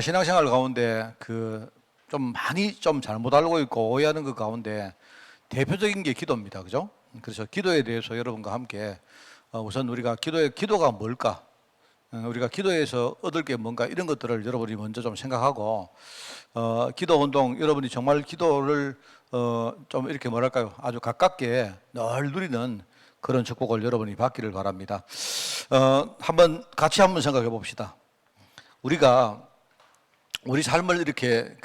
신앙생활 가운데 좀 많이 좀 잘못 알고 있고 오해하는 것 가운데 대표적인 게 기도입니다. 그죠? 그래서 기도에 대해서 여러분과 함께 우선 우리가 기도가 뭘까? 우리가 기도에서 얻을 게 뭔가 이런 것들을 여러분이 먼저 좀 생각하고 기도 운동 여러분이 정말 기도를 좀 이렇게 뭐랄까요? 아주 가깝게 늘 누리는 그런 축복을 여러분이 받기를 바랍니다. 같이 한번 생각해 봅시다. 우리 삶을 이렇게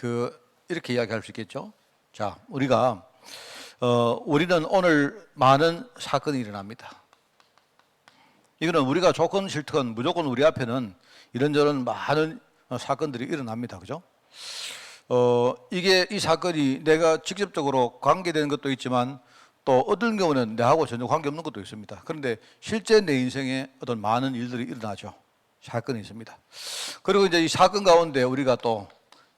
이야기할 수 있겠죠? 자, 우리는 오늘 많은 사건이 일어납니다. 이거는 우리가 좋건 싫건 무조건 우리 앞에는 이런저런 많은 사건들이 일어납니다. 그죠? 이 사건이 내가 직접적으로 관계되는 것도 있지만 또 어떤 경우는 내하고 전혀 관계없는 것도 있습니다. 그런데 실제 내 인생에 어떤 많은 일들이 일어나죠. 사건이 있습니다. 그리고 이제 이 사건 가운데 우리가 또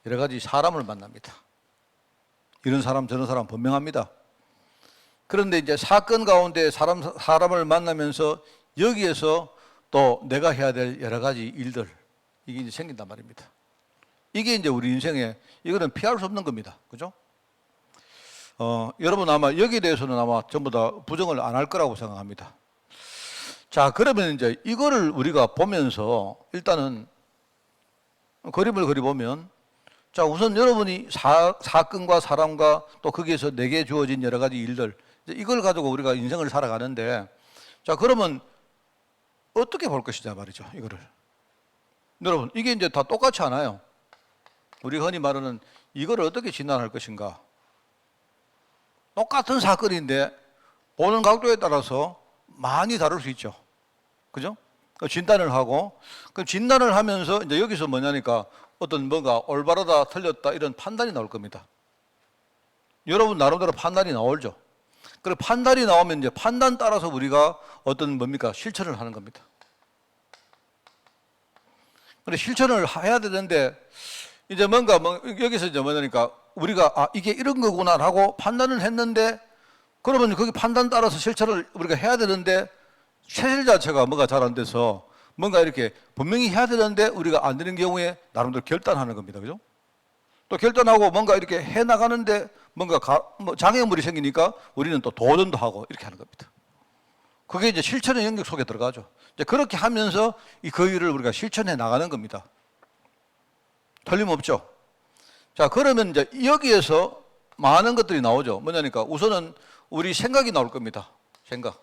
여러 가지 사람을 만납니다. 이런 사람 저런 사람 분명합니다. 그런데 이제 사건 가운데 사람을 만나면서 여기에서 또 내가 해야 될 여러 가지 일들 이게 이제 생긴단 말입니다. 이게 이제 우리 인생에 이거는 피할 수 없는 겁니다. 그죠? 여러분 아마 여기에 대해서는 아마 전부 다 부정을 안 할 거라고 생각합니다. 자, 그러면 이제 이거를 우리가 보면서 일단은 그림을 그려보면 자, 우선 여러분이 사건과 사람과 또 거기에서 내게 주어진 여러 가지 일들 이걸 가지고 우리가 인생을 살아가는데 자, 그러면 어떻게 볼 것이냐 말이죠. 이거를. 여러분, 이게 이제 다 똑같지 않아요. 우리 흔히 말하는 이걸 어떻게 진단할 것인가. 똑같은 사건인데 보는 각도에 따라서 많이 다를 수 있죠. 그죠? 진단을 하고, 그 진단을 하면서 이제 여기서 뭐냐니까 어떤 뭔가 올바르다, 틀렸다 이런 판단이 나올 겁니다. 여러분 나름대로 판단이 나오죠. 그리고 판단이 나오면 이제 판단 따라서 우리가 어떤 실천을 하는 겁니다. 근데 실천을 해야 되는데 이제 여기서 이제 뭐냐니까 우리가 이게 이런 거구나 하고 판단을 했는데 그러면 거기 판단 따라서 실천을 우리가 해야 되는데 체질 자체가 뭔가 잘 안 돼서 뭔가 이렇게 분명히 해야 되는데 우리가 안 되는 경우에 나름대로 결단하는 겁니다. 그죠? 또 결단하고 뭔가 이렇게 해 나가는데 장애물이 생기니까 우리는 또 도전도 하고 이렇게 하는 겁니다. 그게 이제 실천의 영역 속에 들어가죠. 이제 그렇게 하면서 그 일을 우리가 실천해 나가는 겁니다. 틀림없죠. 자, 그러면 이제 여기에서 많은 것들이 나오죠. 뭐냐니까 우선은 우리 생각이 나올 겁니다. 생각.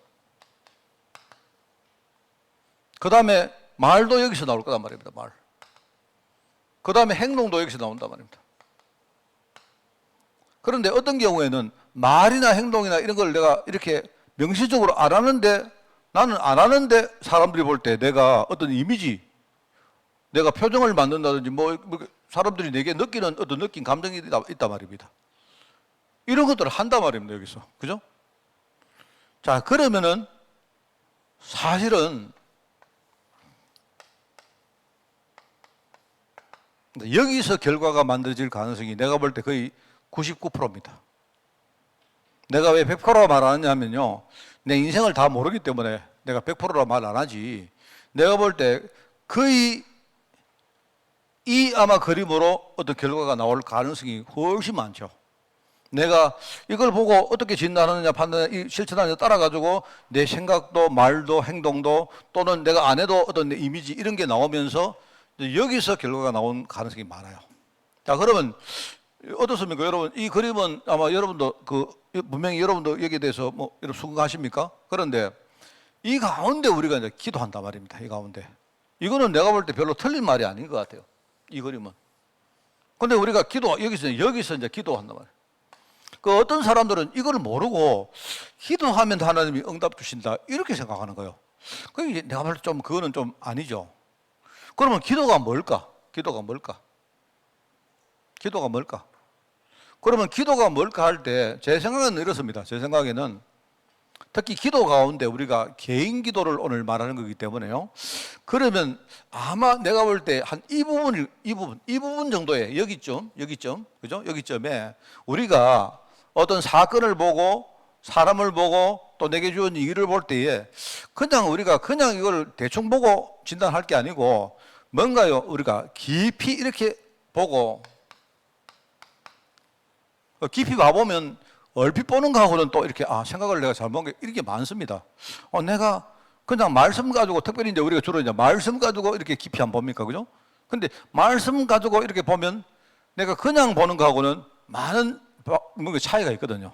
그 다음에 말도 여기서 나올 거란 말입니다. 말. 그 다음에 행동도 여기서 나온단 말입니다. 그런데 어떤 경우에는 말이나 행동이나 이런 걸 내가 이렇게 명시적으로 안 하는데 나는 안 하는데 사람들이 볼 때 내가 어떤 이미지, 내가 표정을 만든다든지 사람들이 내게 느끼는 어떤 감정이 있단 말입니다. 이런 것들을 한단 말입니다. 여기서. 그죠? 자, 그러면은 사실은 여기서 결과가 만들어질 가능성이 내가 볼 때 거의 99%입니다. 내가 왜 100%라 말 안 하냐면요. 내 인생을 다 모르기 때문에 내가 100%라 말 안 하지. 내가 볼 때 거의 아마 그림으로 어떤 결과가 나올 가능성이 훨씬 많죠. 내가 이걸 보고 어떻게 진단하느냐, 실천하느냐 따라가지고 내 생각도 말도 행동도 또는 내가 안 해도 어떤 내 이미지 이런 게 나오면서 여기서 결과가 나온 가능성이 많아요. 자, 그러면 어떻습니까? 여러분, 이 그림은 아마 여러분도 분명히 여러분도 여기에 대해서 여러분 수긍하십니까? 그런데 이 가운데 우리가 이제 기도한단 말입니다. 이 가운데. 이거는 내가 볼 때 별로 틀린 말이 아닌 것 같아요. 이 그림은. 근데 우리가 여기서 이제 기도한단 말이에요. 어떤 사람들은 이걸 모르고 기도하면 하나님이 응답 주신다. 이렇게 생각하는 거예요. 그게 내가 볼 때 그거는 좀 아니죠. 그러면 기도가 뭘까? 그러면 기도가 뭘까 할 때 제 생각은 이렇습니다. 제 생각에는 특히 기도 가운데 우리가 개인 기도를 오늘 말하는 거기 때문에요. 그러면 아마 내가 볼 때 한 이 부분 정도에 여기쯤, 그죠? 여기쯤에 우리가 어떤 사건을 보고 사람을 보고 또 내게 주어진 일을 볼 때에 우리가 이걸 대충 보고 진단할 게 아니고 뭔가요? 우리가 깊이 이렇게 보고 깊이 봐보면 얼핏 보는 거하고는 또 이렇게 생각을 내가 잘못한 게 이렇게 많습니다. 내가 그냥 말씀 가지고 특별히 이제 우리가 주로 이제 말씀 가지고 이렇게 깊이 안 봅니까? 그죠? 근데 말씀 가지고 이렇게 보면 내가 그냥 보는 거하고는 많은 뭔가 차이가 있거든요.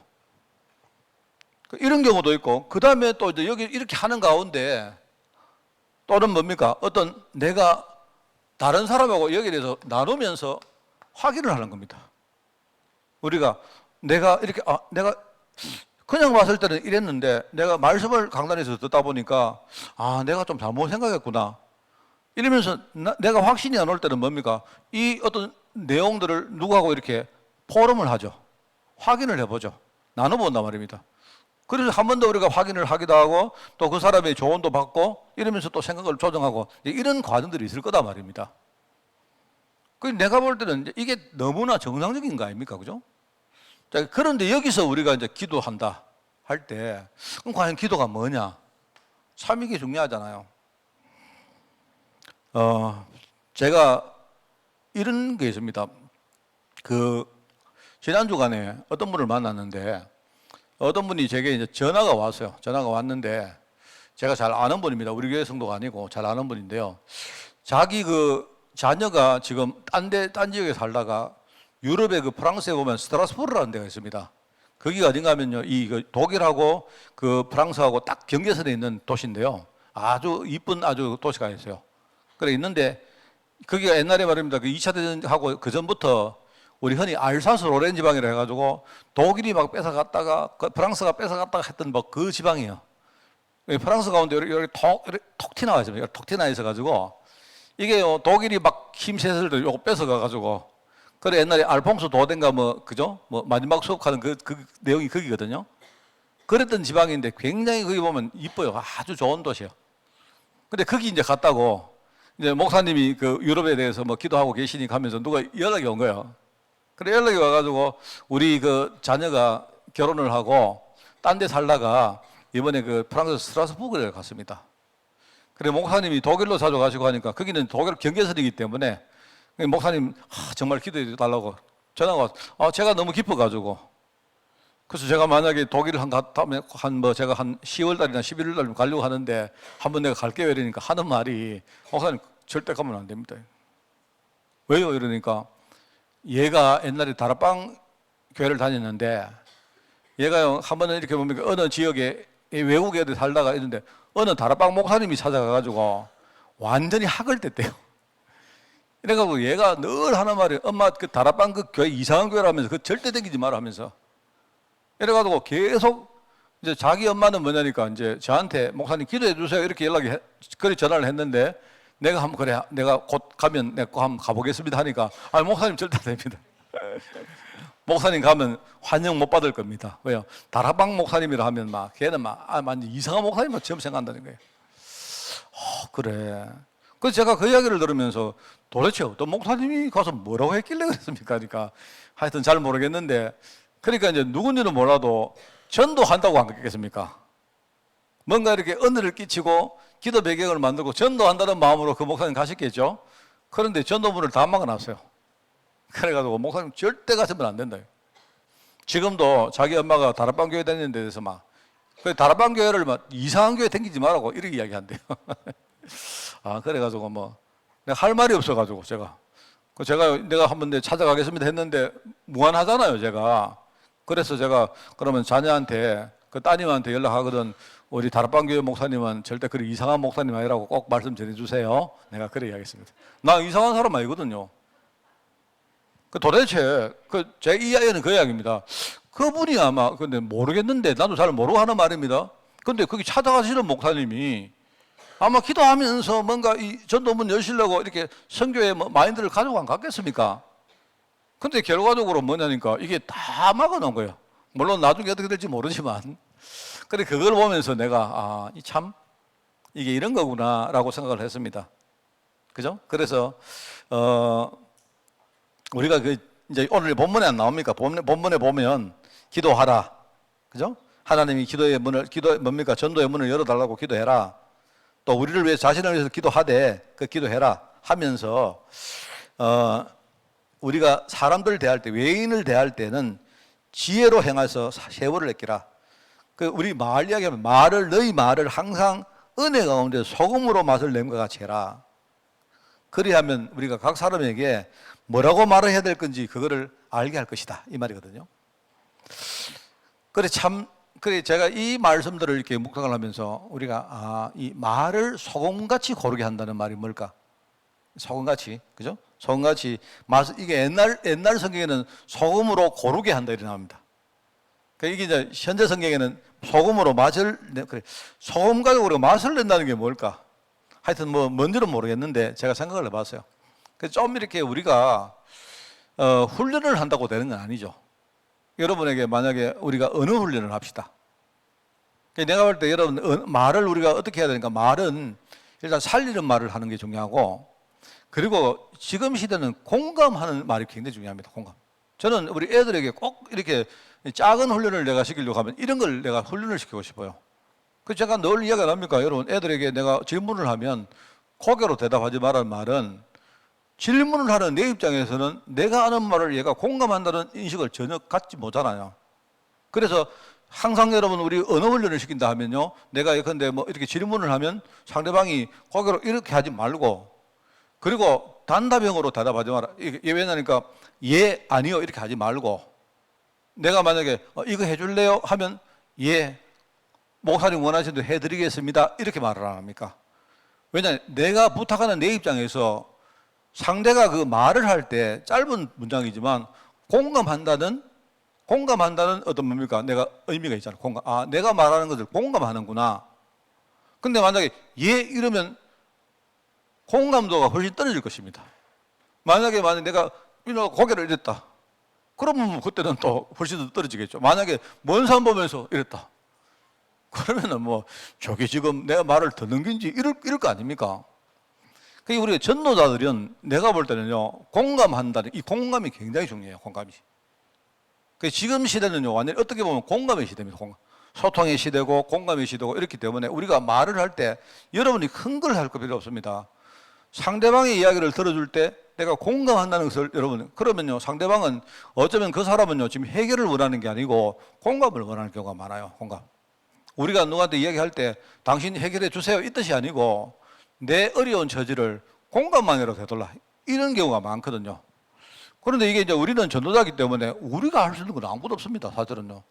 이런 경우도 있고, 그 다음에 또 이제 여기 이렇게 하는 가운데 또는 뭡니까? 어떤 내가 다른 사람하고 여기에 대해서 나누면서 확인을 하는 겁니다. 우리가 내가 이렇게 내가 그냥 봤을 때는 이랬는데 내가 말씀을 강단에서 듣다 보니까 내가 좀 잘못 생각했구나. 이러면서 내가 확신이 안 올 때는 뭡니까? 이 어떤 내용들을 누구하고 이렇게 포럼을 하죠. 확인을 해보죠. 나눠본단 말입니다. 그래서 한 번 더 우리가 확인을 하기도 하고 또 그 사람의 조언도 받고 이러면서 또 생각을 조정하고 이런 과정들이 있을 거다 말입니다. 내가 볼 때는 이게 너무나 정상적인 거 아닙니까? 그죠? 자, 그런데 여기서 우리가 이제 기도한다 할 때, 그럼 과연 기도가 뭐냐? 참 이게 중요하잖아요. 제가 이런 게 있습니다. 지난 주간에 어떤 분을 만났는데, 어떤 분이 제게 이제 전화가 왔어요. 전화가 왔는데, 제가 잘 아는 분입니다. 우리 교회 성도가 아니고 잘 아는 분인데요. 자기 자녀가 지금 딴 지역에 살다가 유럽의 프랑스에 보면 스트라스부르라는 데가 있습니다. 거기가 어딘가 하면요, 독일하고 프랑스하고 딱 경계선에 있는 도시인데요. 아주 이쁜 도시가 있어요. 그래 있는데 거기가 옛날에 말입니다. 2차 대전하고 그 전부터 우리 흔히 알사스 로렌 지방이라 해가지고 독일이 막 뺏어갔다가 프랑스가 뺏어갔다가 했던 그 지방이에요. 프랑스 가운데 여기 톡 튀나와 있습니다. 톡 튀나 있어가지고 이게요, 독일이 막 힘세을 요거 뺏어가가지고 그래 옛날에 알퐁소 도덴가 그죠? 마지막 수업하는 그 내용이 거기거든요. 그랬던 지방인데 굉장히 거기 보면 이뻐요. 아주 좋은 도시요. 근데 거기 이제 갔다고 이제 목사님이 유럽에 대해서 기도하고 계시니까 하면서 누가 연락이 온 거예요. 그래 연락이 와가지고 우리 자녀가 결혼을 하고 딴 데 살다가 이번에 프랑스 스트라스부르에 갔습니다. 그래 목사님이 독일로 자주 가시고 하니까 거기는 독일 경계선이기 때문에 목사님 정말 기도해 달라고 전화가 와서 제가 너무 기뻐가지고 그래서 제가 만약에 독일을 제가 한 10월 달이나 11월 달에 가려고 하는데 한번 내가 갈게요 이러니까 하는 말이 목사님 절대 가면 안 됩니다. 왜요? 이러니까 얘가 옛날에 다락방 교회를 다녔는데 얘가요 한 번은 이렇게 보면 어느 지역에 외국 애들 살다가 있는데 어느 다락방 목사님이 찾아가가지고 완전히 학을 뗐대요. 이래가지고 얘가 늘 하는 말이 엄마 다락방 교회 이상한 교회라면서 절대 다니지 마라 하면서 이래가지고 계속 이제 자기 엄마는 뭐냐니까 이제 저한테 목사님 기도해 주세요 이렇게 그래 전화를 했는데 내가 곧 가면 내가 한번 가보겠습니다 하니까 목사님 절대 안 됩니다. 목사님 가면 환영 못 받을 겁니다. 왜요? 다락방 목사님이라 하면 걔는 완전 이상한 목사님만 처음 생각한다는 거예요. 그래. 그래서 제가 그 이야기를 들으면서 도대체 어떤 목사님이 가서 뭐라고 했길래 그랬습니까? 그러니까 하여튼 잘 모르겠는데 그러니까 이제 누군지는 몰라도 전도한다고 안 그랬겠습니까? 뭔가 이렇게 은혜를 끼치고 기도 배경을 만들고 전도한다는 마음으로 그 목사님 가셨겠죠? 그런데 전도문을 다 막아놨어요. 그래가지고 목사님 절대 가시면 안 된다. 지금도 자기 엄마가 다락방 교회 다니는 데서 다락방 교회를 이상한 교회 다니지 말라고 이렇게 이야기한대요. 그래가지고 내가 할 말이 없어가지고 내가 한번 찾아가겠습니다 했는데 무안하잖아요, 제가. 그래서 제가 그러면 자녀한테 따님한테 연락하거든. 우리 다락방 교회 목사님은 절대 그리 이상한 목사님 아니라고 꼭 말씀 전해주세요. 내가 그래 이야기했습니다. 나 이상한 사람 아니거든요. 도대체 제 이야기는 그 이야기입니다. 그분이 아마 근데 모르겠는데 나도 잘 모르고 하는 말입니다. 근데 거기 찾아가시는 목사님이 아마 기도하면서 뭔가 이 전도문 여시려고 이렇게 선교의 마인드를 가지고 안 갔겠습니까? 근데 결과적으로 뭐냐니까 이게 다 막아놓은 거예요. 물론 나중에 어떻게 될지 모르지만. 그래 그걸 보면서 내가 참 이게 이런 거구나라고 생각을 했습니다. 그죠? 그래서 우리가 이제 오늘 본문에 안 나옵니까? 본문에 보면 기도하라. 그죠? 하나님이 전도의 문을 열어달라고 기도해라. 또 우리를 위해 자신을 위해서 기도하되 기도해라 하면서 우리가 사람들 대할 때, 외인을 대할 때는 지혜로 행해서 세월을 내키라. 그 우리 말 이야기하면 너희 말을 항상 은혜 가운데 소금으로 맛을 냄과 같이 해라. 그리하면 우리가 각 사람에게 뭐라고 말을 해야 될 건지 그거를 알게 할 것이다, 이 말이거든요. 그래 제가 이 말씀들을 이렇게 묵상을 하면서 우리가 이 말을 소금같이 고르게 한다는 말이 뭘까? 소금같이, 그죠? 소금같이 이게 옛날 성경에는 소금으로 고르게 한다 이렇게 나옵니다. 이게 이제 현재 성경에는 소금으로 맛을 그래. 소금과 우리가 맛을 낸다는 게 뭘까? 하여튼 뭔지는 모르겠는데 제가 생각을 해봤어요. 그래서 좀 이렇게 우리가 훈련을 한다고 되는 건 아니죠. 여러분에게 만약에 우리가 언어 훈련을 합시다. 내가 볼 때 여러분 말을 우리가 어떻게 해야 되니까 말은 일단 살리는 말을 하는 게 중요하고, 그리고 지금 시대는 공감하는 말이 굉장히 중요합니다. 공감. 저는 우리 애들에게 꼭 이렇게 작은 훈련을 내가 시키려고 하면 이런 걸 내가 훈련을 시키고 싶어요. 그 제가 늘 이야기가 납니까? 여러분 애들에게 내가 질문을 하면 고개로 대답하지 말라는 말은, 질문을 하는 내 입장에서는 내가 하는 말을 얘가 공감한다는 인식을 전혀 갖지 못하잖아요. 그래서 항상 여러분 우리 언어 훈련을 시킨다 하면요, 내가 예컨대 이렇게 질문을 하면 상대방이 고개로 이렇게 하지 말고, 그리고 단답형으로 대답하지 마라. 이게 왜냐니까 예, 아니요 이렇게 하지 말고, 내가 만약에 이거 해줄래요? 하면 예, 목사님 원하시는 대로 해드리겠습니다 이렇게 말을 안 합니까? 왜냐하면 내가 부탁하는 내 입장에서 상대가 그 말을 할 때 짧은 문장이지만 공감한다는 어떤 뭡니까? 내가 의미가 있잖아. 내가 말하는 것을 공감하는구나. 근데 만약에 예 이러면 공감도가 훨씬 떨어질 것입니다. 만약에 내가 고개를 이랬다. 그러면 그때는 또 훨씬 더 떨어지겠죠. 만약에 먼 산 보면서 이랬다. 그러면은 저게 지금 내가 말을 듣는 건지 이럴 거 아닙니까? 그러니까 우리 전도자들은 내가 볼 때는요, 공감한다는 이 공감이 굉장히 중요해요. 공감이. 지금 시대는요, 완전히 어떻게 보면 공감의 시대입니다. 소통의 시대고 공감의 시대고 이렇기 때문에 우리가 말을 할 때 여러분이 큰 걸 할 필요 없습니다. 상대방의 이야기를 들어줄 때 내가 공감한다는 것을 그러면요, 상대방은 어쩌면 그 사람은요, 지금 해결을 원하는 게 아니고 공감을 원하는 경우가 많아요. 공감. 우리가 누구한테 이야기할 때 당신 해결해 주세요 이 뜻이 아니고 내 어려운 처지를 공감만이라도 해달라 이런 경우가 많거든요. 그런데 이게 이제 우리는 전도자이기 때문에 우리가 할 수 있는 건 아무것도 없습니다. 사실은요.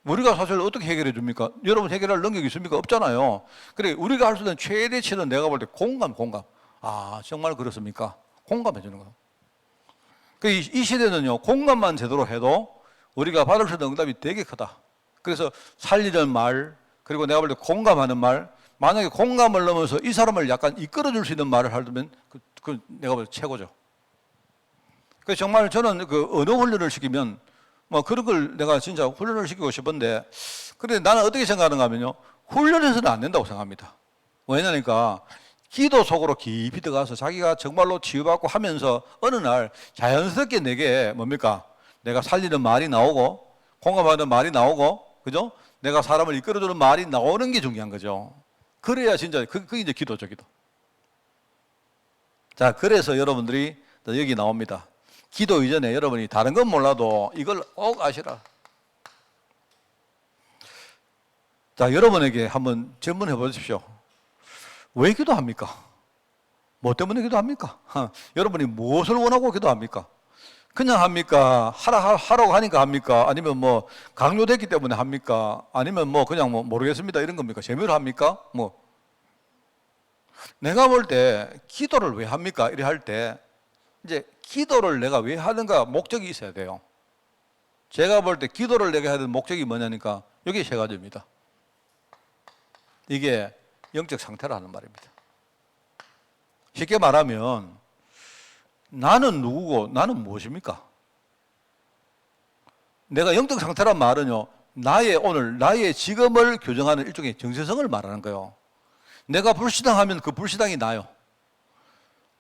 우리가 사실 어떻게 해결해 줍니까? 여러분 해결할 능력이 있습니까? 없잖아요. 그래 우리가 할 수 있는 최대치는 내가 볼 때 공감. 정말 그렇습니까? 공감해 주는 거. 이 시대는요, 공감만 제대로 해도 우리가 받을 수 있는 응답이 되게 크다. 그래서 살리는 말, 그리고 내가 볼 때 공감하는 말, 만약에 공감을 넘어서 이 사람을 약간 이끌어줄 수 있는 말을 하면 그 내가 볼 때 최고죠. 그래서 정말 저는 그 언어 훈련을 시키면 그런 걸 내가 진짜 훈련을 시키고 싶은데, 그런데 나는 어떻게 생각하는가 하면요, 훈련해서는 안 된다고 생각합니다. 왜냐니까 기도 속으로 깊이 들어가서 자기가 정말로 치유받고 하면서 어느 날 자연스럽게 내게 뭡니까? 내가 살리는 말이 나오고 공감하는 말이 나오고, 그죠? 내가 사람을 이끌어주는 말이 나오는 게 중요한 거죠. 그래야 진짜 그게 이제 기도죠, 기도. 자, 그래서 여러분들이 여기 나옵니다. 기도 이전에 여러분이 다른 건 몰라도 이걸 꼭 아시라. 자, 여러분에게 한번 질문해 보십시오. 왜 기도합니까? 뭐 때문에 기도합니까? 여러분이 무엇을 원하고 기도합니까? 그냥 합니까? 하라고 하니까 합니까? 아니면 강요됐기 때문에 합니까? 아니면 그냥 모르겠습니다 이런 겁니까? 재미로 합니까? 내가 볼 때 기도를 왜 합니까? 이래 할 때 이제 기도를 내가 왜 하는가 목적이 있어야 돼요. 제가 볼 때 기도를 내가 해야 되는 목적이 뭐냐니까 여기 세 가지입니다. 이게 영적 상태라 하는 말입니다. 쉽게 말하면 나는 누구고 나는 무엇입니까? 내가 영적 상태란 말은요, 나의 지금을 교정하는 일종의 정체성을 말하는 거예요. 내가 불신앙하면 그 불신앙이 나요.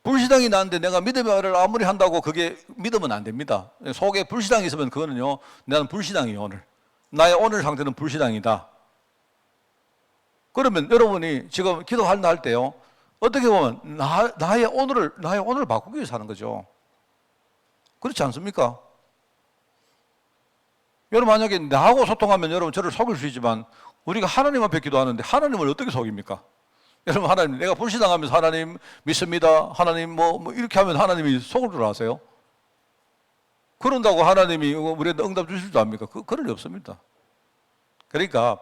불신앙이 나는데 내가 믿음을 아무리 한다고 그게 믿으면 안 됩니다. 속에 불신앙이 있으면 그거는요, 나는 불신앙이에요, 오늘. 나의 오늘 상태는 불신앙이다. 그러면 여러분이 지금 기도할 때요, 어떻게 보면 나의 오늘을 바꾸기 위해서 하는 거죠. 그렇지 않습니까? 여러분 만약에 나하고 소통하면 여러분 저를 속일 수 있지만 우리가 하나님 앞에 기도하는데 하나님을 어떻게 속입니까? 여러분 하나님 내가 불신앙하면서 하나님 믿습니다. 하나님 뭐 이렇게 하면 하나님이 속을 줄 아세요? 그런다고 하나님이 우리한테 응답 주실 줄 압니까? 그럴 리 없습니다. 그러니까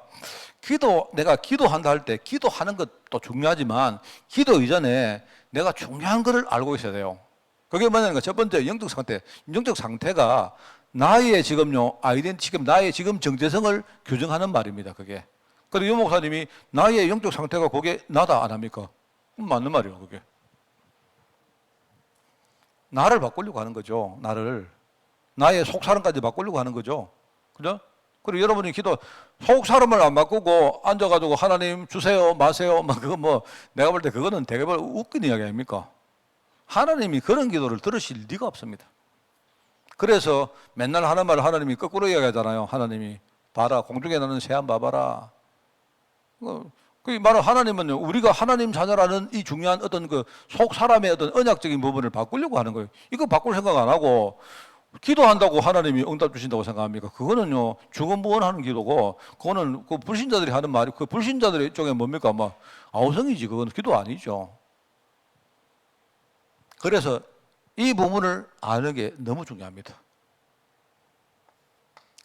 내가 기도한다 할 때 기도하는 것도 중요하지만 기도 이전에 내가 중요한 것을 알고 있어야 돼요. 그게 뭐냐면 첫 번째 영적 상태. 영적 상태가 나의 지금요 지금 나의 지금 정체성을 규정하는 말입니다. 그게. 그리고 유 목사님이 나의 영적 상태가 그게 나다 안 합니까? 맞는 말이에요. 그게. 나를 바꾸려고 하는 거죠. 나의 속사람까지 바꾸려고 하는 거죠. 그죠? 그리고 여러분이 속 사람을 안 바꾸고 앉아가지고 하나님 주세요, 마세요, 내가 볼 때 그거는 되게 웃긴 이야기 아닙니까? 하나님이 그런 기도를 들으실 리가 없습니다. 그래서 맨날 하는 말을 하나님이 거꾸로 이야기하잖아요. 하나님이 봐라, 공중에 나는 새안 봐봐라. 그 말은 하나님은요, 우리가 하나님 자녀라는 이 중요한 어떤 속 사람의 어떤 언약적인 부분을 바꾸려고 하는 거예요. 이거 바꿀 생각 안 하고 기도한다고 하나님이 응답 주신다고 생각합니까? 그거는요, 주건부원하는 기도고, 그거는 그 불신자들이 하는 말이, 그 불신자들의 쪽에 뭡니까? 아우성이지. 그거는 기도 아니죠. 그래서 이 부분을 아는 게 너무 중요합니다.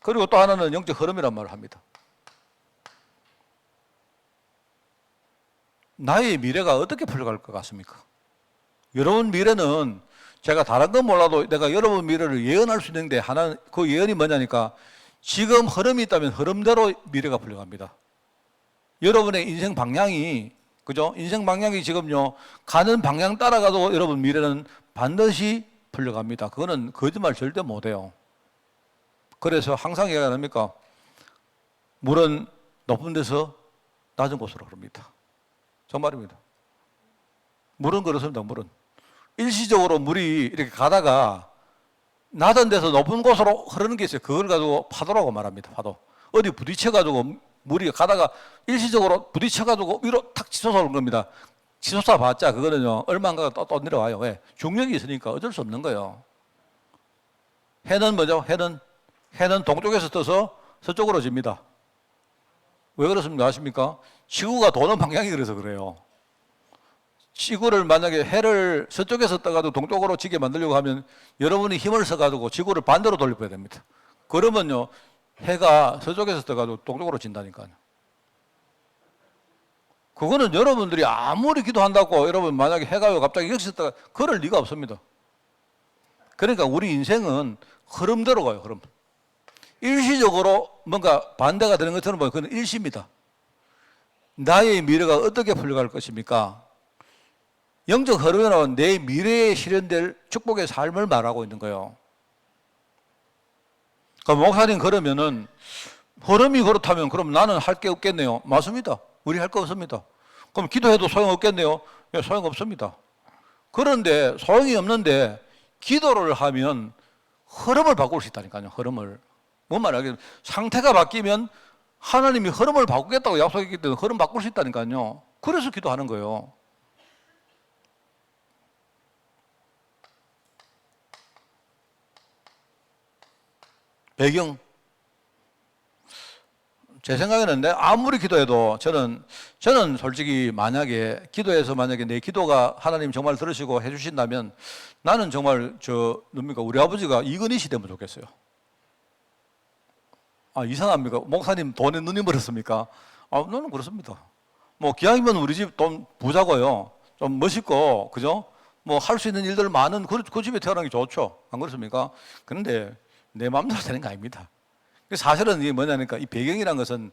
그리고 또 하나는 영적 흐름이란 말을 합니다. 나의 미래가 어떻게 풀려갈 것 같습니까? 여러분 미래는 제가 다른 건 몰라도 내가 여러분 미래를 예언할 수 있는데 그 예언이 뭐냐니까 지금 흐름이 있다면 흐름대로 미래가 풀려갑니다. 여러분의 인생 방향이 그죠? 인생 방향이 지금요 가는 방향 따라가도 여러분 미래는 반드시 풀려갑니다. 그거는 거짓말 절대 못해요. 그래서 항상 얘기합니까? 물은 높은 데서 낮은 곳으로 흐릅니다. 정말입니다. 물은 그렇습니다. 물은 일시적으로 물이 이렇게 가다가 낮은 데서 높은 곳으로 흐르는 게 있어요. 그걸 가지고 파도라고 말합니다. 파도. 어디 부딪혀가지고 물이 가다가 일시적으로 부딪혀가지고 위로 탁 치솟아 오는 겁니다. 치솟아 봤자 그거는요 얼마 안 가다 또 내려와요. 왜? 중력이 있으니까 어쩔 수 없는 거예요. 해는 뭐죠? 해는 동쪽에서 떠서 서쪽으로 집니다. 왜 그렇습니까? 아십니까? 지구가 도는 방향이 그래서 그래요. 지구를 만약에 해를 서쪽에서 떠가지고 동쪽으로 지게 만들려고 하면 여러분이 힘을 써가지고 지구를 반대로 돌려야 됩니다. 그러면요 해가 서쪽에서 떠가지고 동쪽으로 진다니까요. 그거는 여러분들이 아무리 기도한다고 여러분 만약에 해가 갑자기 여기서 떠가 그럴 리가 없습니다. 그러니까 우리 인생은 흐름대로 가요. 흐름. 일시적으로 뭔가 반대가 되는 것처럼 보면 그건 일시입니다. 나의 미래가 어떻게 풀려갈 것입니까? 영적 흐름은 내 미래에 실현될 축복의 삶을 말하고 있는 거예요. 그러니까 목사님 그러면은 흐름이 그렇다면 그럼 나는 할 게 없겠네요. 맞습니다. 우리 할 거 없습니다. 그럼 기도해도 소용없겠네요. 예, 소용없습니다. 그런데 소용이 없는데 기도를 하면 흐름을 바꿀 수 있다니까요. 흐름을. 뭔 말이야? 상태가 바뀌면 하나님이 흐름을 바꾸겠다고 약속했기 때문에 흐름 바꿀 수 있다니까요. 그래서 기도하는 거예요. 배경. 제 생각에는 아무리 기도해도 저는 솔직히 만약에 기도해서 만약에 내 기도가 하나님 정말 들으시고 해주신다면 나는 정말 뭡니까? 우리 아버지가 이건희 씨 되면 좋겠어요. 아, 이상합니까? 목사님 돈에 눈이 멀었습니까? 아, 저는 그렇습니다. 기왕이면 우리 집 돈 부자고요. 좀 멋있고, 그죠? 할 수 있는 일들 많은 그 집에 태어나는 게 좋죠. 안 그렇습니까? 그런데 내 마음대로 되는 거 아닙니다. 사실은 이게 뭐냐니까 이 배경이란 것은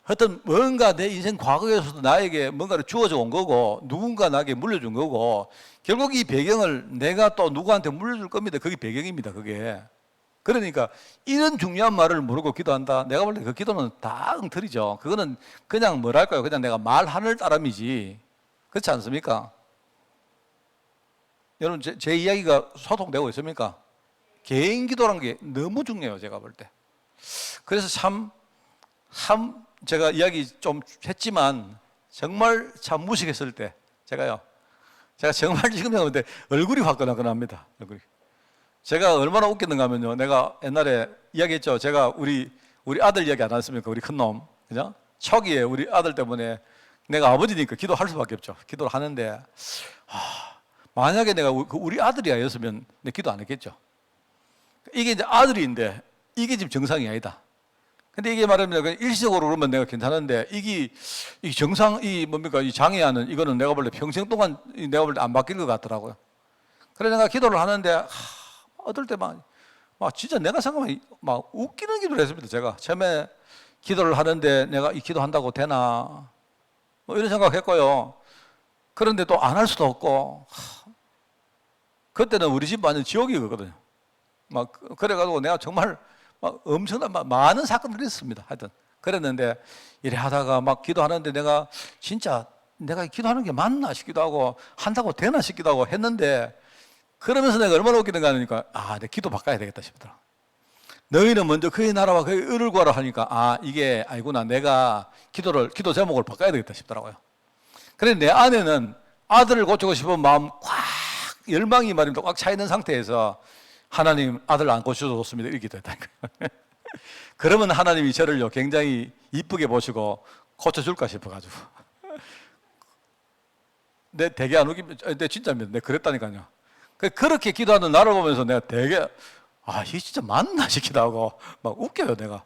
어떤 뭔가 내 인생 과거에서도 나에게 뭔가를 주어져 온 거고 누군가 나에게 물려준 거고 결국 이 배경을 내가 또 누구한테 물려줄 겁니다. 그게 배경입니다. 그게. 그러니까 이런 중요한 말을 모르고 기도한다. 내가 볼 때 그 기도는 다 엉터리죠. 그거는 그냥 뭐랄까요? 그냥 내가 말하는 따름이지. 그렇지 않습니까? 여러분 제 이야기가 소통되고 있습니까? 개인 기도라는 게 너무 중요해요. 제가 볼 때. 그래서 참 제가 이야기 좀 했지만 정말 참 무식했을 때 제가요 제가 정말 지금 생각하는데 얼굴이 화끈화끈합니다. 얼굴이. 제가 얼마나 웃겼는가 하면요. 내가 옛날에 이야기했죠. 제가 우리 아들 이야기 안 했습니까? 우리 큰놈. 그죠? 초기에 우리 아들 때문에 내가 아버지니까 기도할 수밖에 없죠. 기도를 하는데, 만약에 내가 우리 아들이 아니었으면 내 기도 안 했겠죠. 이게 이제 아들인데, 이게 지금 정상이 아니다. 근데 이게 말하면 일시적으로 그러면 내가 괜찮은데, 이 정상, 뭡니까? 이 장애하는 이거는 내가 볼 때 평생 동안 내가 볼 때 안 바뀔 것 같더라고요. 그래서 내가 기도를 하는데, 어떨 때 막 진짜 내가 생각하면 막 웃기는 기도를 했습니다. 제가 처음에 기도를 하는데 내가 이 기도한다고 되나? 뭐 이런 생각했고요. 그런데 또 안 할 수도 없고, 그때는 우리 집 완전 지옥이거든요. 막 그래가지고 내가 정말 막 엄청난 많은 사건들이 있습니다. 하여튼 그랬는데 이래 하다가 막 기도하는데 내가 진짜 내가 기도하는 게 맞나 싶기도 하고 한다고 되나 싶기도 하고 했는데, 그러면서 내가 얼마나 웃기는가 하니까 내 기도 바꿔야 되겠다 싶더라. 너희는 먼저 그의 나라와 그의 의를 구하라 하니까 이게 아니구나, 내가 기도 제목을 바꿔야 되겠다 싶더라고요. 그래 내 안에는 아들을 고치고 싶은 마음 꽉 열망이 말입니다. 꽉 차 있는 상태에서 하나님 아들 안 고쳐도 좋습니다 이렇게 됐다니까요. 그러면 하나님이 저를요 굉장히 이쁘게 보시고 고쳐줄까 싶어가지고 내 되게 안 웃깁니다. 내 진짜입니다. 내가 그랬다니까요. 그렇게 기도하는 나를 보면서 내가 되게 이게 진짜 맞나 싶기도 하고 막 웃겨요 내가.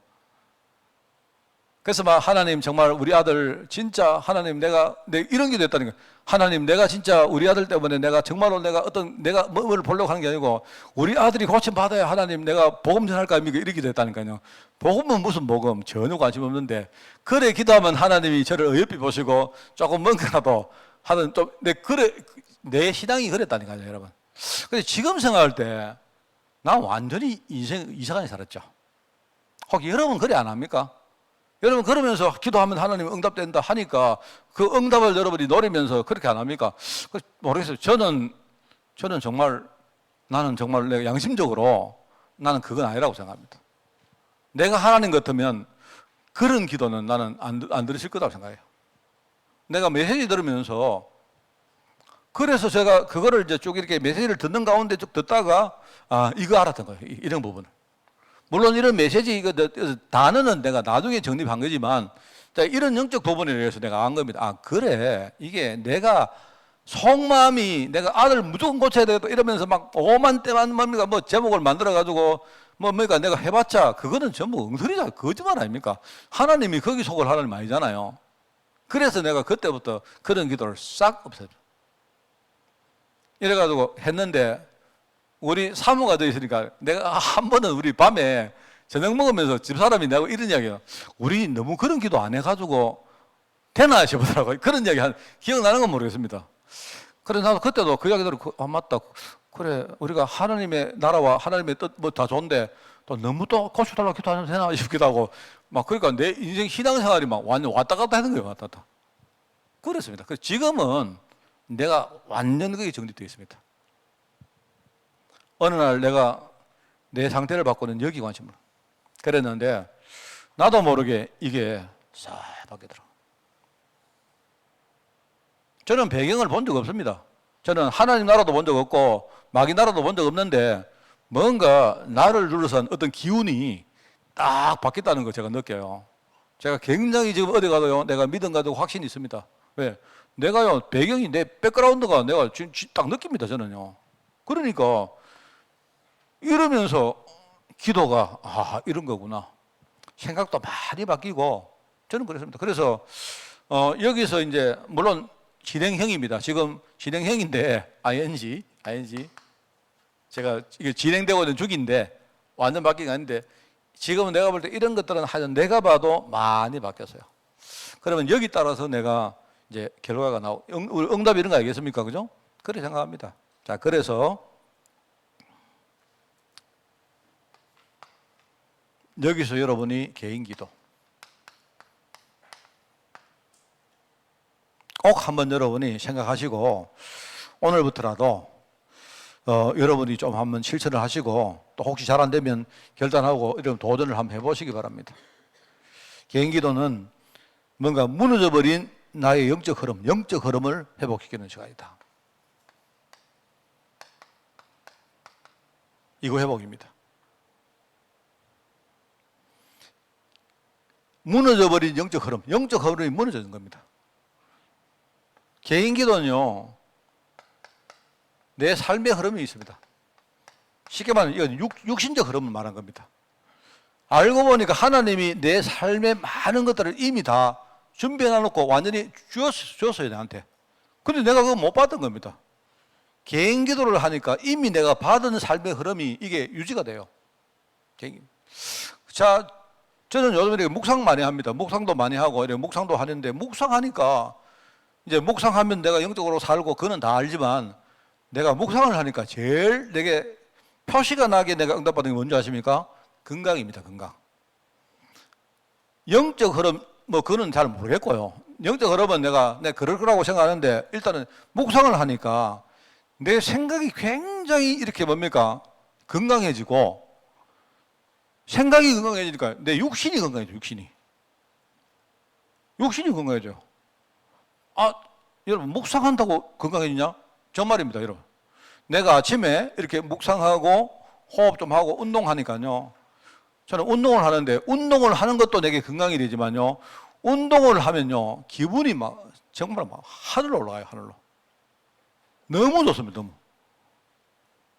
그래서 막 하나님 정말 우리 아들 진짜 하나님 내가 이런 기도 했다니까. 하나님 내가 진짜 우리 아들 때문에 내가 정말로 내가 뭘 보려고 하는 게 아니고 우리 아들이 고침 받아야 하나님 내가 복음 전할까 합니까? 이렇게 기도 했다니까요. 복음은 무슨 복음 전혀 관심 없는데 그래 기도하면 하나님이 저를 어여삐 보시고 조금 뭔가라도 하는 좀 내 신앙이 그랬다니까요 여러분. 근데 지금 생각할 때 나 완전히 인생 이상하게 살았죠. 혹 여러분 그래 안 합니까? 여러분 그러면서 기도하면 하나님 응답된다 하니까 그 응답을 여러분이 노리면서 그렇게 안 합니까? 모르겠어요. 저는 정말 나는 정말 내가 양심적으로 나는 그건 아니라고 생각합니다. 내가 하나님 같으면 그런 기도는 나는 안 들으실 거라고 생각해요. 내가 메시지 들으면서 그래서 제가 그거를 이제 쭉 이렇게 메시지를 듣는 가운데 쭉 듣다가 이거 알았던 거예요. 이런 부분을. 물론 이런 메시지 이거 단어는 내가 나중에 정립한 거지만 이런 영적 부분에 대해서 내가 안 겁니다. 그래 이게 내가 속마음이 내가 아들 무조건 고쳐야 되겠다 이러면서 막 오만 때만 뭡니까 뭐 제목을 만들어 가지고 뭡니까 내가 해봤자 그거는 전부 엉터리잖아. 거짓말 아닙니까? 하나님이 거기 속을 하나님 아니잖아요. 그래서 내가 그때부터 그런 기도를 싹 없애줘. 이래가지고 했는데 우리 사모가 돼 있으니까 내가 한 번은 우리 밤에 저녁 먹으면서 집사람이 내가 이런 이야기해요. 우리 너무 그런 기도 안 해가지고 되나 싶더라고요. 그런 이야기 기억나는 건 모르겠습니다. 그래서 나도 그때도 그 이야기 들으고 맞다. 그래 우리가 하나님의 나라와 하나님의 뜻 뭐 다 좋은데 또 너무 또 고쳐달라고 기도하면 되나 싶기도 하고 막 그러니까 내 인생 신앙생활이 막 완전 왔다 갔다 하는 거예요. 왔다 갔다. 그렇습니다. 그래서 지금은 내가 완전 그게 정립되어 있습니다. 어느 날 내가 내 상태를 바꾸는 여기 관심을 그랬는데 나도 모르게 이게 싹 바뀌더라고요. 저는 배경을 본 적 없습니다. 저는 하나님 나라도 본 적 없고 마귀 나라도 본 적 없는데 뭔가 나를 둘러싼 어떤 기운이 딱 바뀌었다는 걸 제가 느껴요. 제가 굉장히 지금 어디 가도요 내가 믿음 가지고 확신이 있습니다. 왜? 내가요 배경이 내 백그라운드가 내가 딱 느낍니다. 저는요. 그러니까 이러면서 기도가 이런 거구나 생각도 많이 바뀌고 저는 그랬습니다. 그래서 여기서 이제 물론 진행형입니다. 지금 진행형인데 ing 제가 이게 진행되고 있는 중인데 완전 바뀐 게 아닌데 지금은 내가 볼 때 이런 것들은 하여튼 내가 봐도 많이 바뀌었어요. 그러면 여기 따라서 내가 이제 결과가 응답이 이런 거 알겠습니까? 그죠? 그렇게 생각합니다. 자, 그래서 여기서 여러분이 개인 기도 꼭 한번 여러분이 생각하시고 오늘부터라도 여러분이 좀 한번 실천을 하시고 또 혹시 잘 안 되면 결단하고 이런 도전을 한번 해보시기 바랍니다. 개인 기도는 뭔가 무너져버린 나의 영적 흐름을 회복시키는 시간이다. 이거 회복입니다. 무너져버린 영적 흐름, 영적 흐름이 무너지는 겁니다. 개인 기도는요, 내 삶의 흐름이 있습니다. 쉽게 말하면 이건 육신적 흐름을 말한 겁니다. 알고 보니까 하나님이 내 삶의 많은 것들을 이미 다 준비해 놔놓고 완전히 주었어요, 나한테. 근데 내가 그거 못 받은 겁니다. 개인 기도를 하니까 이미 내가 받은 삶의 흐름이 이게 유지가 돼요. 자, 저는 요즘 이렇게 묵상 많이 합니다. 묵상도 많이 하고, 이렇게 묵상도 하는데, 묵상하니까, 이제 묵상하면 내가 영적으로 살고, 그거는 다 알지만, 내가 묵상을 하니까 제일 내게 표시가 나게 내가 응답받은 게 뭔지 아십니까? 건강입니다, 건강. 영적 흐름, 뭐, 그거는 잘 모르겠고요. 영적 흐름은 내가 그럴 거라고 생각하는데, 일단은 묵상을 하니까, 내 생각이 굉장히 이렇게 뭡니까? 건강해지고, 생각이 건강해지니까 내 육신이 건강해져, 육신이. 육신이 건강해져요. 아, 여러분, 묵상한다고 건강해지냐? 정말입니다, 여러분. 내가 아침에 이렇게 묵상하고 호흡 좀 하고 운동하니까요. 저는 운동을 하는데, 운동을 하는 것도 내게 건강이 되지만요. 운동을 하면요, 기분이 정말 하늘로 올라가요, 하늘로. 너무 좋습니다, 너무.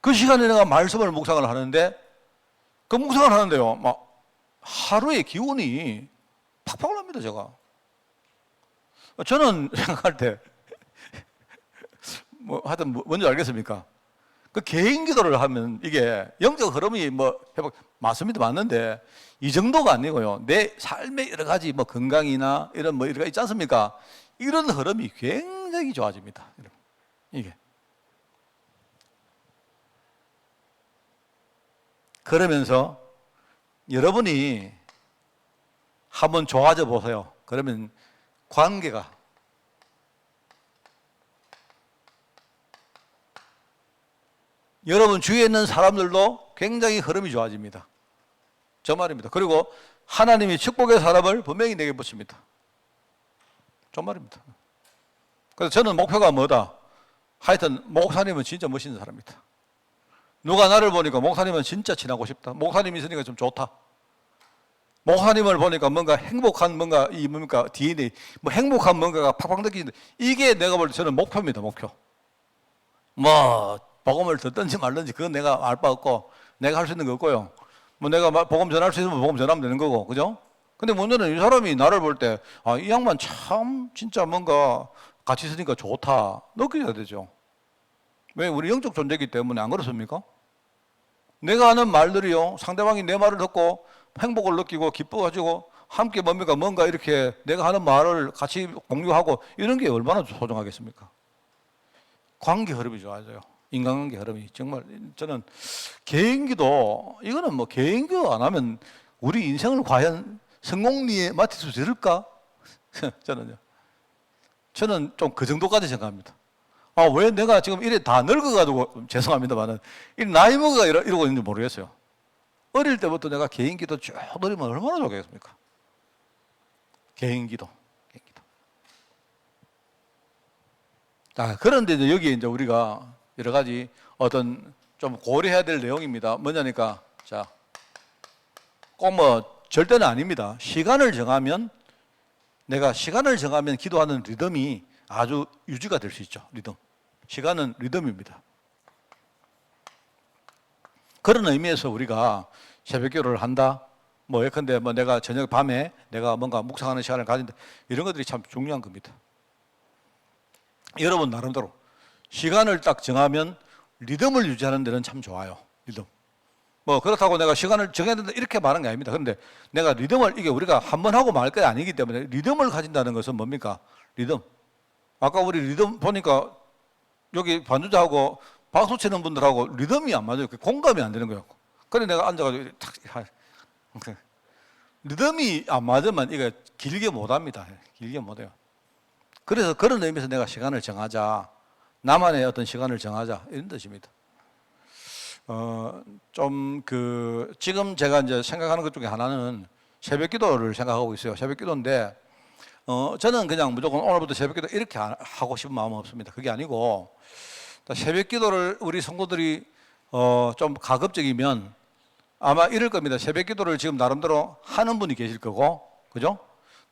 그 시간에 내가 말씀을 묵상을 하는데, 그 묵상을 하는데요, 하루의 기운이 팍팍 올라옵니다, 제가. 저는 생각할 때, 하여튼 뭔지 알겠습니까? 그 개인 기도를 하면 이게 영적 흐름이 회복, 맞습니다, 맞는데, 이 정도가 아니고요. 내 삶의 여러 가지 건강이나 이런 여러 가지 있지 않습니까? 이런 흐름이 굉장히 좋아집니다. 이게. 그러면서 여러분이 한번 좋아져 보세요. 그러면 관계가 여러분 주위에 있는 사람들도 굉장히 흐름이 좋아집니다. 저 말입니다. 그리고 하나님이 축복의 사람을 분명히 내게 붙입니다. 저 말입니다. 그래서 저는 목표가 뭐다? 하여튼 목사님은 진짜 멋있는 사람이다. 누가 나를 보니까 목사님은 진짜 친하고 싶다. 목사님이 있으니까 좀 좋다. 목사님을 보니까 뭔가 행복한 뭡니까 DNA, 행복한 뭔가가 팍팍 느끼는데 이게 내가 볼 때 저는 목표입니다, 목표. 복음을 듣든지 말든지 그건 내가 알 바 없고 내가 할 수 있는 거 없고요. 내가 복음 전할 수 있으면 복음 전하면 되는 거고, 그죠? 근데 문제는 이 사람이 나를 볼 때, 이 양반 참 진짜 뭔가 같이 있으니까 좋다. 느껴야 되죠. 왜? 우리 영적 존재이기 때문에 안 그렇습니까? 내가 하는 말들이요, 상대방이 내 말을 듣고 행복을 느끼고 기뻐가지고 함께 뭔가 이렇게 내가 하는 말을 같이 공유하고 이런 게 얼마나 소중하겠습니까? 관계 흐름이 좋아져요. 인간관계 흐름이. 정말 저는 개인기도, 이거는 개인기도 안 하면 우리 인생을 과연 성공리에 맡길 수 있을까? 저는 좀 그 정도까지 생각합니다. 왜 내가 지금 이래 다 늙어가지고, 죄송합니다만은, 이 나이 먹어가 이러고 있는지 모르겠어요. 어릴 때부터 내가 개인기도 쭉 누리면 얼마나 좋겠습니까? 개인기도. 자, 그런데 이제 여기에 이제 우리가 여러 가지 어떤 좀 고려해야 될 내용입니다. 뭐냐니까, 자, 꼭 절대는 아닙니다. 내가 시간을 정하면 기도하는 리듬이 아주 유지가 될 수 있죠. 리듬. 시간은 리듬입니다. 그런 의미에서 우리가 새벽 기도를 한다. 예컨대 내가 저녁 밤에 내가 뭔가 묵상하는 시간을 가진다. 이런 것들이 참 중요한 겁니다. 여러분 나름대로 시간을 딱 정하면 리듬을 유지하는 데는 참 좋아요. 리듬. 그렇다고 내가 시간을 정해야 된다 이렇게 말하는 게 아닙니다. 그런데 내가 리듬을, 이게 우리가 한 번 하고 말 게 아니기 때문에 리듬을 가진다는 것은 뭡니까? 리듬. 아까 우리 리듬 보니까 여기 반주자하고 박수 치는 분들하고 리듬이 안 맞아요. 공감이 안 되는 거예요. 그래 내가 앉아가지고 탁 리듬이 안 맞으면 이거 길게 못 합니다. 길게 못 해요. 그래서 그런 의미에서 내가 시간을 정하자. 나만의 어떤 시간을 정하자. 이런 뜻입니다. 지금 제가 이제 생각하는 것 중에 하나는 새벽 기도를 생각하고 있어요. 새벽 기도인데, 저는 그냥 무조건 오늘부터 새벽 기도 이렇게 하고 싶은 마음은 없습니다. 그게 아니고, 새벽 기도를 우리 성도들이 좀 가급적이면 아마 이럴 겁니다. 새벽 기도를 지금 나름대로 하는 분이 계실 거고, 그죠?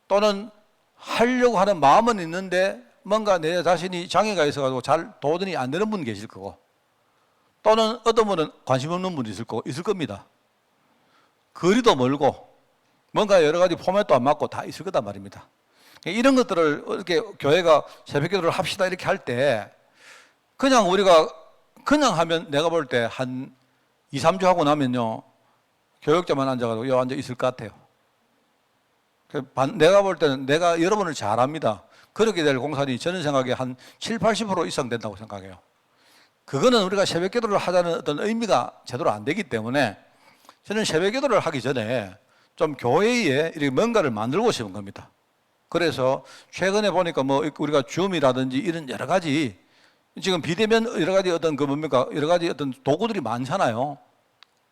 또는 하려고 하는 마음은 있는데 뭔가 내 자신이 장애가 있어가지고 잘 도전이 안 되는 분 계실 거고, 또는 어떤 분은 관심 없는 분이 있을 겁니다. 거리도 멀고, 뭔가 여러 가지 포맷도 안 맞고 다 있을 거단 말입니다. 이런 것들을 이렇게 교회가 새벽 기도를 합시다 이렇게 할 때, 그냥 우리가 그냥 하면 내가 볼 때 한 2, 3주 하고 나면요, 교역자만 앉아가지고 여기 앉아 있을 것 같아요. 내가 볼 때는 내가 여러분을 잘 압니다. 그렇게 될 공산이 저는 생각에 한 7, 80% 이상 된다고 생각해요. 그거는 우리가 새벽 기도를 하자는 어떤 의미가 제대로 안 되기 때문에 저는 새벽 기도를 하기 전에 좀 교회에 이렇게 뭔가를 만들고 싶은 겁니다. 그래서 최근에 보니까 뭐 우리가 줌이라든지 이런 여러 가지 지금 비대면 여러 가지 어떤 여러 가지 어떤 도구들이 많잖아요.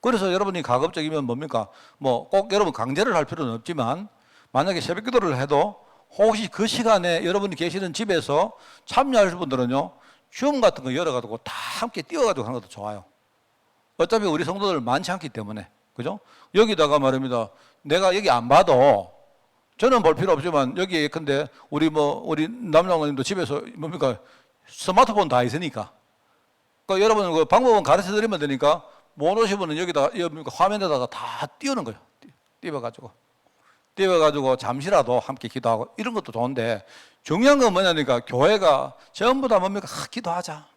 그래서 여러분이 가급적이면 뭡니까? 뭐 꼭 여러분 강제를 할 필요는 없지만 만약에 새벽 기도를 해도 혹시 그 시간에 여러분이 계시는 집에서 참여하실 분들은요, 줌 같은 거 열어가지고 다 함께 띄워가지고 하는 것도 좋아요. 어차피 우리 성도들 많지 않기 때문에. 그죠? 여기다가 말입니다. 내가 여기 안 봐도 저는 볼 필요 없지만 여기 근데 우리 남장님도 집에서 뭡니까? 스마트폰 다 있으니까. 그러니까 여러분 그 방법은 가르쳐 드리면 되니까 못 오신 분은 여기다가 화면에다가 다 띄우는 거예요. 띄워가지고 잠시라도 함께 기도하고 이런 것도 좋은데 중요한 건 뭐냐니까 교회가 전부 다 뭡니까? 기도하자.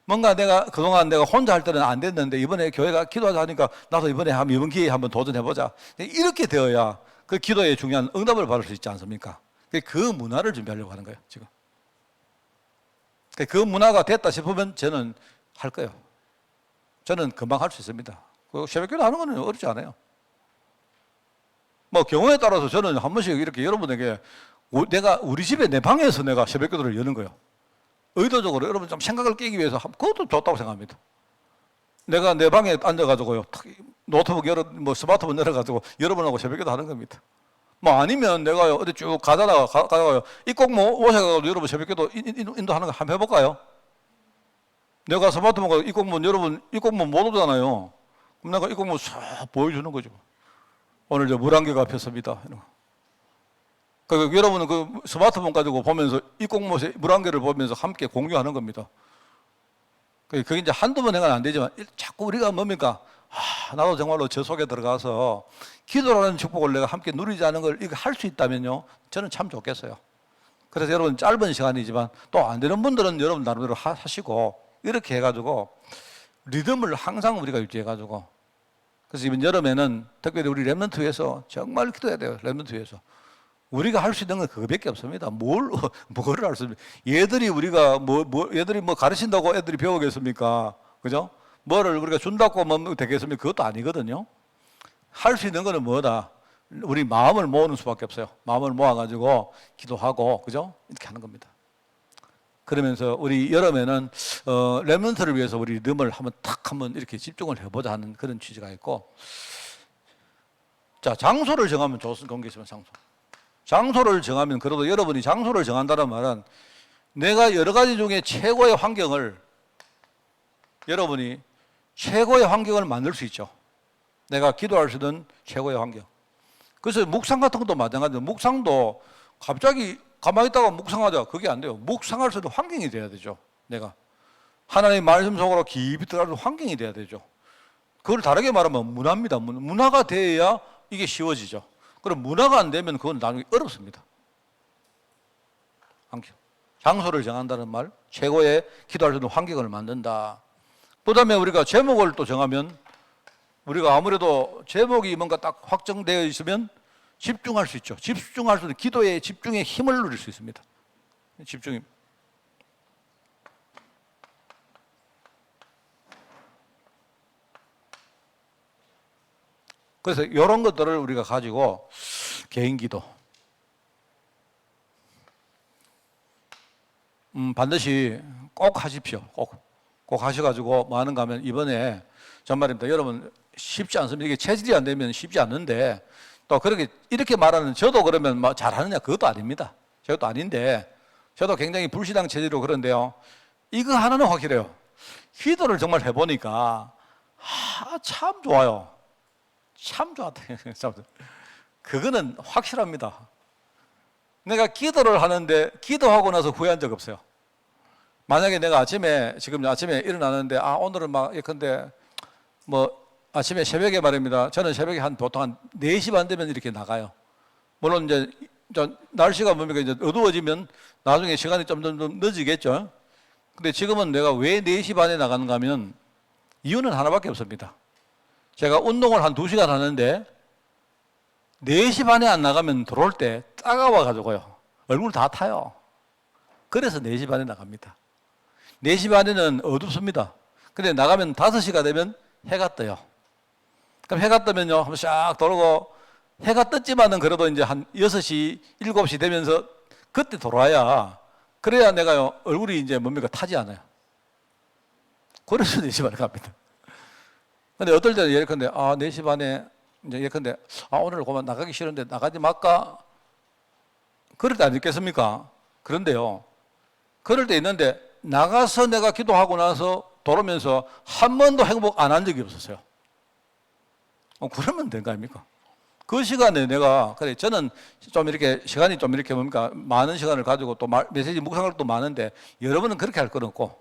뭔가 내가 그동안 내가 혼자 할 때는 안 됐는데 이번에 교회가 기도하자 하니까 나도 이번 기회에 한번 도전해보자. 이렇게 되어야 그 기도에 중요한 응답을 받을 수 있지 않습니까? 그 문화를 준비하려고 하는 거예요, 지금. 그 문화가 됐다 싶으면 저는 할 거예요. 저는 금방 할 수 있습니다. 새벽 기도 하는 건 어렵지 않아요. 뭐 경우에 따라서 저는 한 번씩 이렇게 여러분에게 내가 우리 집에 내 방에서 내가 새벽 기도를 여는 거예요. 의도적으로 여러분 좀 생각을 깨기 위해서 그것도 좋다고 생각합니다. 내가 내 방에 앉아가지고요, 노트북 스마트폰 열어가지고 여러분하고 새벽 기도 하는 겁니다. 뭐 아니면 내가 어디 쭉 가다가요, 이 꼭 오셔가지고 여러분 새벽 기도 인도하는 거 한번 해볼까요? 내가 스마트폰 가지고 이 꼭문 여러분 이 꼭문 못 오잖아요. 그럼 내가 이 꼭문 싹 보여주는 거죠. 오늘 저 물안개가 폈습니다. 그러니까 여러분은 그 스마트폰 가지고 보면서 이 꼭문에 물안개를 보면서 함께 공유하는 겁니다. 그게 이제 한두 번 해가는 안 되지만 자꾸 우리가 뭡니까? 나도 정말로 저 속에 들어가서 기도라는 축복을 내가 함께 누리자는 걸 이거 할 수 있다면요, 저는 참 좋겠어요. 그래서 여러분 짧은 시간이지만 또 안 되는 분들은 여러분 나름대로 하시고 이렇게 해가지고 리듬을 항상 우리가 유지해가지고, 그래서 이번 여름에는 특별히 우리 렘넌트회에서 정말 기도해야 돼요. 렘넌트회에서 우리가 할 수 있는 건 그거밖에 없습니다. 뭐를 할 수 있습니까? 얘들이 얘들이 뭐 가르친다고 애들이 배우겠습니까? 그죠? 뭐를 우리가 준다고 뭐 되겠습니까? 그것도 아니거든요. 할 수 있는 거는 뭐다? 우리 마음을 모으는 수밖에 없어요. 마음을 모아가지고 기도하고, 그죠? 이렇게 하는 겁니다. 그러면서 우리 여름에는 렘넌트를 위해서 우리 리듬을 한번 이렇게 집중을 해보자 하는 그런 취지가 있고, 자, 장소를 정하면 좋은 게 있으면 장소를 정하면, 그래도 여러분이 장소를 정한다는 말은 내가 여러 가지 중에 최고의 환경을 여러분이 최고의 환경을 만들 수 있죠. 내가 기도할 수 있는 최고의 환경. 그래서 묵상 같은 것도 마찬가지로 묵상도 갑자기 가만히 있다가 묵상하자, 그게 안 돼요. 묵상할 수 있는 환경이 돼야 되죠. 내가 하나님의 말씀 속으로 깊이 들어가는 환경이 돼야 되죠. 그걸 다르게 말하면 문화입니다. 문화가 돼야 이게 쉬워지죠. 그럼 문화가 안 되면 그건 나중에 어렵습니다. 환경. 장소를 정한다는 말, 최고의 기도할 수 있는 환경을 만든다. 그 다음에 우리가 제목을 또 정하면, 우리가 아무래도 제목이 뭔가 딱 확정되어 있으면 집중할 수 있죠. 집중할 수 있는 기도의 집중의 힘을 누릴 수 있습니다. 집중임. 그래서 이런 것들을 우리가 가지고 개인 기도 반드시 꼭 하십시오. 꼭 하셔가지고 뭐 하는가 하면 이번에 정말입니다. 여러분 쉽지 않습니다. 이게 체질이 안 되면 쉽지 않는데, 또 그렇게 이렇게 말하는 저도 그러면 뭐 잘하느냐, 그것도 아닙니다. 저것도 아닌데, 저도 굉장히 불신앙 체질로 그런데요, 이거 하나는 확실해요. 기도를 정말 해보니까 참 좋아요. 참 좋았다. 그거는 확실합니다. 내가 기도를 하는데 기도하고 나서 후회한 적 없어요. 만약에 내가 지금 아침에 일어나는데 오늘은 막 예컨대 뭐 아침에 새벽에 말입니다. 저는 새벽에 보통 한 4시 반 되면 이렇게 나가요. 물론 이제 날씨가 뭡니까 이제 어두워지면 나중에 시간이 좀 늦어지겠죠. 근데 지금은 내가 왜 4시 반에 나가는가 하면 이유는 하나밖에 없습니다. 제가 운동을 한 2시간 하는데 4시 반에 안 나가면 들어올 때 따가워가지고요. 얼굴 다 타요. 그래서 4시 반에 나갑니다. 4시 반에는 어둡습니다. 근데 나가면 5시가 되면 해가 떠요. 그럼 해가 뜨면요, 한번 싹 돌고, 해가 떴지만은 그래도 이제 한 6시, 7시 되면서 그때 돌아야, 그래야 내가요, 얼굴이 이제 뭡니까, 타지 않아요. 그래서 4시 반에 갑니다. 근데 어떨 때는 예컨대, 4시 반에, 이제 예컨대, 오늘 그만 나가기 싫은데 나가지 말까? 그럴 때 안 있겠습니까? 그런데요, 그럴 때 있는데, 나가서 내가 기도하고 나서 돌아오면서 한 번도 행복 안 한 적이 없었어요. 그러면 된 거 아닙니까? 그 시간에 내가, 그래, 저는 좀 이렇게, 시간이 좀 이렇게 뭡니까, 많은 시간을 가지고 또 메시지 묵상할 것도 많은데, 여러분은 그렇게 할 건 없고,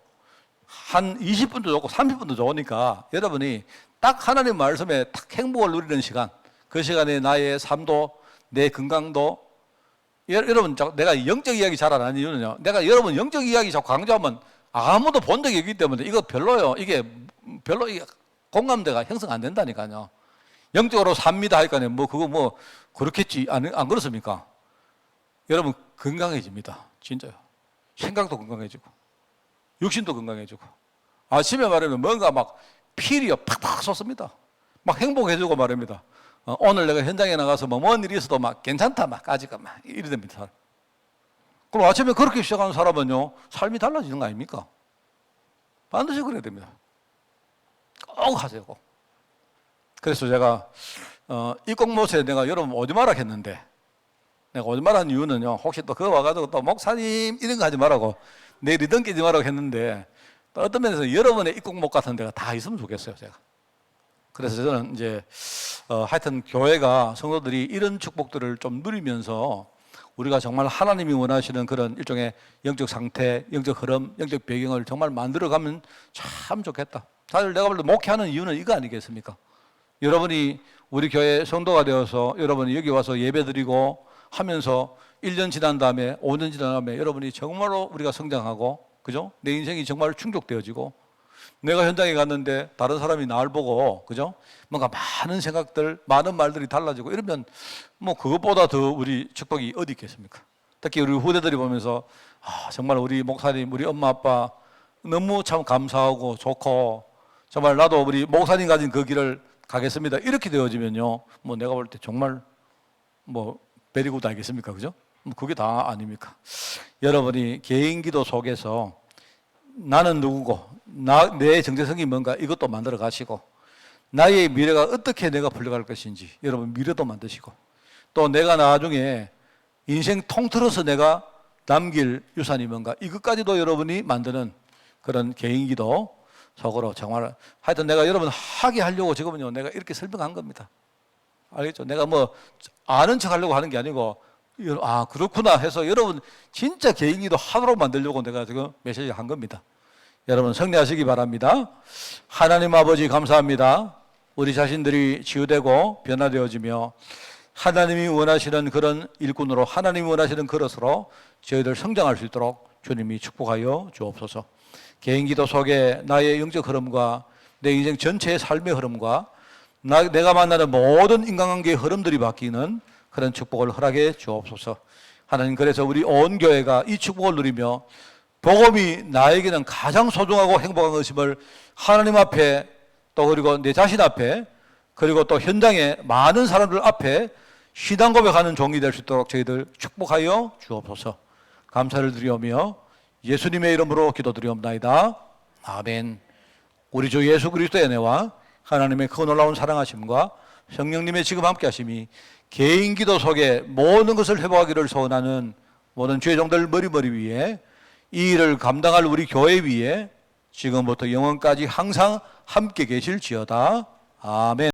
한 20분도 좋고 30분도 좋으니까, 여러분이 딱 하나님 말씀에 딱 행복을 누리는 시간, 그 시간에 나의 삶도, 내 건강도, 여러분, 내가 영적 이야기 잘 안 하는 이유는요, 내가 여러분 영적 이야기 자꾸 강조하면 아무도 본 적이 없기 때문에 이거 별로요. 이게 별로 공감대가 형성 안 된다니까요. 영적으로 삽니다 하니까 그거 그렇겠지. 안 그렇습니까? 여러분 건강해집니다. 진짜요. 생각도 건강해지고 육신도 건강해지고 아침에 말하면 뭔가 막 필이요 팍팍 솟습니다. 막 행복해지고 말입니다. 오늘 내가 현장에 나가서 뭔 일이 있어도 막 괜찮다 막 아직 막 이래 됩니다. 그럼 아침에 그렇게 시작하는 사람은요 삶이 달라지는 거 아닙니까? 반드시 그래야 됩니다. 꼭 하세요. 꼭. 그래서 제가 이 꼭못에 내가 여러분 오지마라 했는데, 내가 오지마라 한 이유는요, 혹시 또 그거 와가지고 또 목사님 이런 거 하지 말라고 내 리듬 끼지 말라고 했는데, 또 어떤 면에서 여러분의 이 꼭못 같은 데가 다 있으면 좋겠어요. 제가. 그래서 저는 이제 하여튼 교회가, 성도들이 이런 축복들을 좀 누리면서 우리가 정말 하나님이 원하시는 그런 일종의 영적 상태, 영적 흐름, 영적 배경을 정말 만들어가면 참 좋겠다. 사실 내가 볼 때 목회하는 이유는 이거 아니겠습니까? 여러분이 우리 교회 성도가 되어서 여러분이 여기 와서 예배드리고 하면서 1년 지난 다음에 5년 지난 다음에 여러분이 정말로 우리가 성장하고, 그죠? 내 인생이 정말 충족되어지고, 내가 현장에 갔는데 다른 사람이 나를 보고, 그죠? 뭔가 많은 생각들, 많은 말들이 달라지고 이러면 그것보다 더 우리 축복이 어디 있겠습니까? 특히 우리 후대들이 보면서 정말 우리 목사님, 우리 엄마 아빠 너무 참 감사하고 좋고, 정말 나도 우리 목사님 가진 그 길을 가겠습니다. 이렇게 되어지면요, 내가 볼 때 정말 베리굿 알겠습니까? 그죠? 그게 다 아닙니까? 여러분이 개인 기도 속에서 나는 누구고, 내 정체성이 뭔가 이것도 만들어 가시고, 나의 미래가 어떻게 내가 풀려갈 것인지 여러분 미래도 만드시고, 또 내가 나중에 인생 통틀어서 내가 남길 유산이 뭔가 이것까지도 여러분이 만드는 그런 개인 기도 속으로 정말 하여튼 내가 여러분 하게 하려고 지금은요 내가 이렇게 설명한 겁니다. 알겠죠? 내가 아는 척 하려고 하는 게 아니고 그렇구나 해서 여러분 진짜 개인 기도 하도록 만들려고 내가 지금 메시지 한 겁니다. 여러분 승리하시기 바랍니다. 하나님 아버지 감사합니다. 우리 자신들이 치유되고 변화되어지며 하나님이 원하시는 그런 일꾼으로, 하나님이 원하시는 그릇으로 저희들 성장할 수 있도록 주님이 축복하여 주옵소서. 개인 기도 속에 나의 영적 흐름과 내 인생 전체의 삶의 흐름과 내가 만나는 모든 인간관계의 흐름들이 바뀌는 그런 축복을 허락해 주옵소서. 하나님, 그래서 우리 온 교회가 이 축복을 누리며 복음이 나에게는 가장 소중하고 행복한 것임을 하나님 앞에, 또 그리고 내 자신 앞에, 그리고 또 현장에 많은 사람들 앞에 신앙 고백하는 종이 될 수 있도록 저희들 축복하여 주옵소서. 감사를 드리오며 예수님의 이름으로 기도드리옵나이다. 아멘. 우리 주 예수 그리스도의 은혜와 하나님의 그 놀라운 사랑하심과 성령님의 지금 함께 하심이 개인 기도 속에 모든 것을 회복하기를 소원하는 모든 죄종들 머리 위에, 이 일을 감당할 우리 교회 위에, 지금부터 영원까지 항상 함께 계실지어다. 아멘.